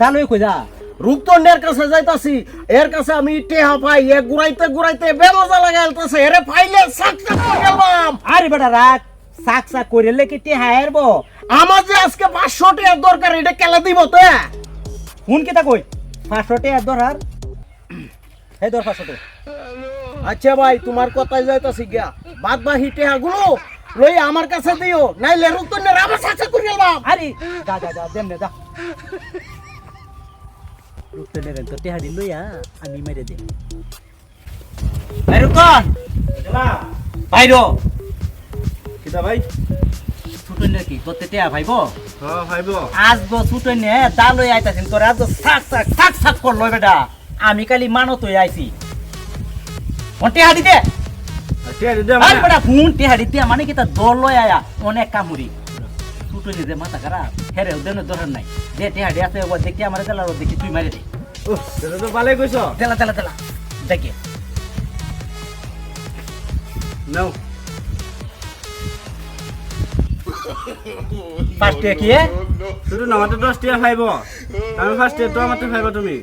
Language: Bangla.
দালই কই যা রূপতন্ডের কাছে যাইতাছি এর কাছে আমি টেহা পাই এ ঘুরাইতে ঘুরাইতে বেমজা লাগাইতাছে এরে ফাইলে সাক সাক করে গেলাম। আরে বেটা রাখ সাক সাক কইলে কি তে হায়ারবো আমার যে আজকে 500 টাকা দরকার এটা কেলা দিব তো হুন কিতা কই 500 টাকা দরকার এই দর 500 টাকা আচ্ছা ভাই তোমার কথাই যাইতাছি গিয়া বাদ বাকি টেহা গুলো লই আমার কাছে দিও নাইলে রূপতন্ডের আমার সাথে করে গেলাম। আরে যা যা যা দেন যা রুকতে নেবেন তো টেহা দিন লইয়া আমি মেরে দে এই রুকন বাইরো কিটা ভাই ছুটন নাকি তোতে টেহা ভাইবো হ্যাঁ ভাইবো আজ গো ছুটন নে দালই আইতাছেন তোর আজ সাক সাক সাক সাক করলো বেটা আমি কালি মানো তুই আইছি ও টেহা দিতে টেহা দিতে আরে বেটা ফোন টেহা দিতে মানে কি তা দল লই আয়া অনেক কামুরি ছুটন যে মাথা খারাপ হেরে দেন দরকার নাই যে টেহা দি আছে ও দেখি আমারে দেলা ও দেখি তুই মারি দে ও এটা তো ভালোই কইছো দেলা দেলা দেলা দেখি নাও ফার্স্টে কি শুধু না মাত্র 10 টাকা খাইবো আমি ফার্স্টে তো আমার তো খাইবো তুমি